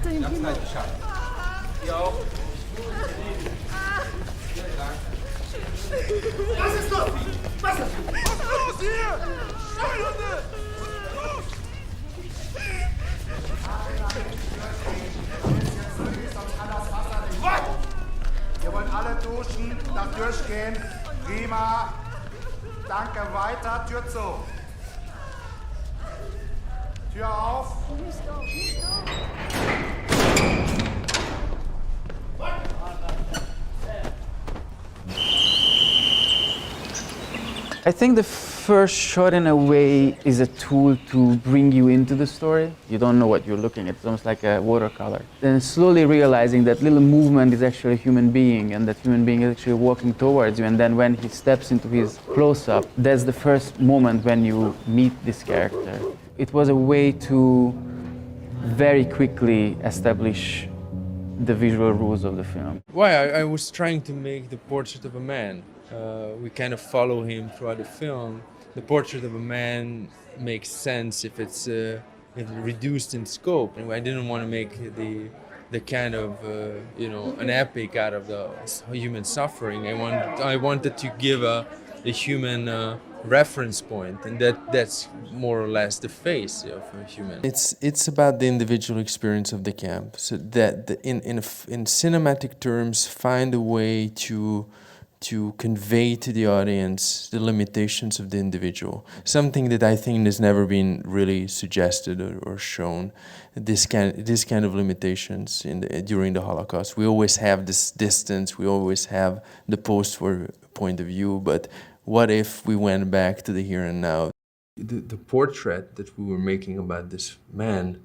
Was ist los? Was ist los hier? Steuernde! Ihr wollt alle duschen, darf durchgehen. Prima. Danke, weiter, Tür zu. Tür auf. I think the first shot, in a way, is a tool to bring you into the story. You don't know what you're looking at. It's almost like a watercolor. Then slowly realizing that little movement is actually a human being, and that human being is actually walking towards you. And then when he steps into his close-up, that's the first moment when you meet this character. It was a way to very quickly establish the visual rules of the film. Why? I was trying to make the portrait of a man. We kind of follow him throughout the film. The portrait of a man makes sense if it's reduced in scope. And I didn't want to make the kind of an epic out of the human suffering. I wanted to give a human reference point, and that's more or less the face of a human. It's about the individual experience of the camp. So that in cinematic terms, find a way to convey to the audience the limitations of the individual. Something that I think has never been really suggested or shown. This kind of limitations during the Holocaust. We always have this distance. We always have the post-war point of view. But what if we went back to the here and now? The portrait that we were making about this man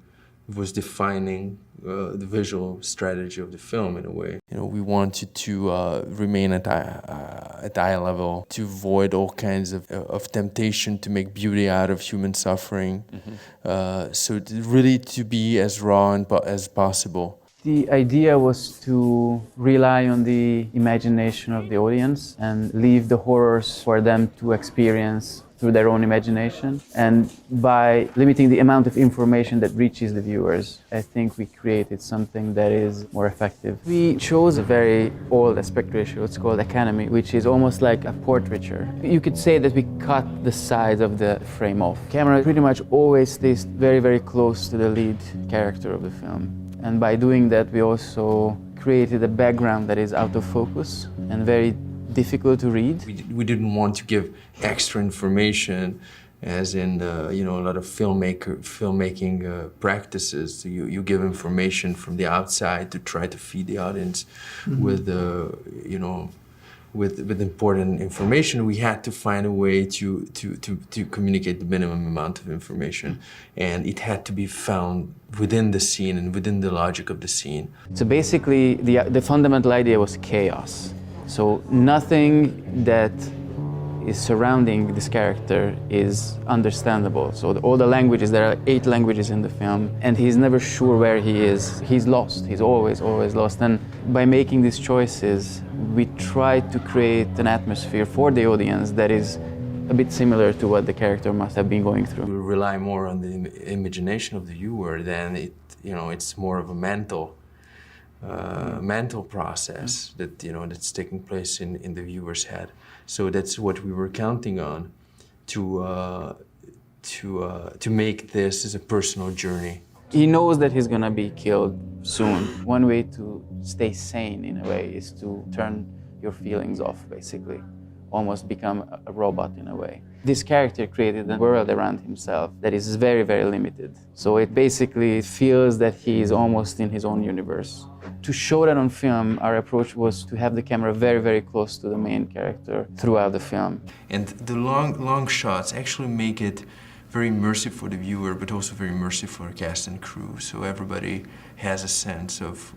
was defining the visual strategy of the film in a way. We wanted to remain at eye level, to avoid all kinds of temptation to make beauty out of human suffering. Mm-hmm. So really to be as raw as possible. The idea was to rely on the imagination of the audience and leave the horrors for them to experience through their own imagination. And by limiting the amount of information that reaches the viewers, I think we created something that is more effective. We chose a very old aspect ratio, it's called Academy, which is almost like a portraiture. You could say that we cut the sides of the frame off. Camera pretty much always stays very, very close to the lead character of the film. And by doing that, we also created a background that is out of focus and very difficult to read. We didn't want to give extra information, as in a lot of filmmaking practices. You give information from the outside to try to feed the audience mm-hmm. with important information. We had to find a way to communicate the minimum amount of information, and it had to be found within the scene and within the logic of the scene. So basically, the fundamental idea was chaos. So nothing that is surrounding this character is understandable. So all the languages, there are 8 languages in the film, and he's never sure where he is. He's lost, he's always lost. And by making these choices, we try to create an atmosphere for the audience that is a bit similar to what the character must have been going through. We rely more on the imagination of the viewer than it's more of a mental process that that's taking place in the viewer's head. So that's what we were counting on to make this as a personal journey. He knows that he's gonna be killed soon. One way to stay sane, in a way, is to turn your feelings off, basically. Almost become a robot, in a way. This character created a world around himself that is very, very limited. So it basically feels that he is almost in his own universe. To show that on film, our approach was to have the camera very, very close to the main character throughout the film. And the long shots actually make it very immersive for the viewer, but also very immersive for cast and crew. So everybody has a sense of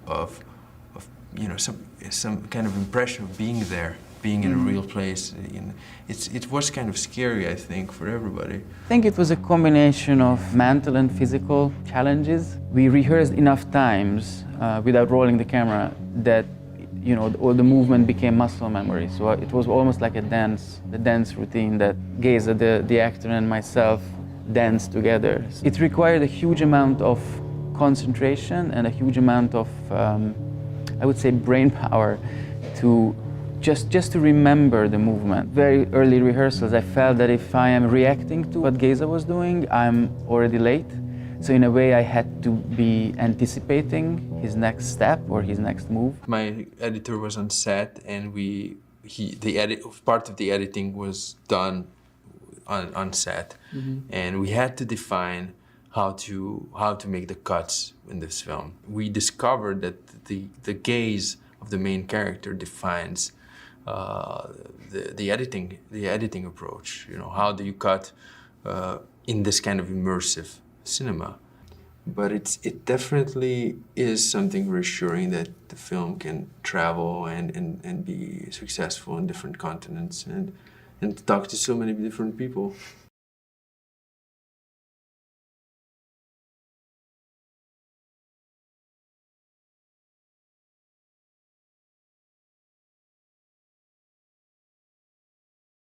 some kind of impression of being there, being in a real place. It was kind of scary, I think, for everybody. I think it was a combination of mental and physical challenges. We rehearsed enough times without rolling the camera that all the movement became muscle memory. So it was almost like a dance routine that Geza, the actor, and myself danced together. It required a huge amount of concentration and a huge amount of, I would say, brain power to just to remember the movement. Very early rehearsals, I felt that if I am reacting to what Geza was doing, I'm already late. So in a way, I had to be anticipating his next step or his next move. My editor was on set, and part of the editing was done on set, and we had to define how to make the cuts in this film. We discovered that the gaze of the main character defines the editing approach. You know, how do you cut in this kind of immersive cinema? But it definitely is something reassuring that the film can travel and be successful in different continents and talk to so many different people.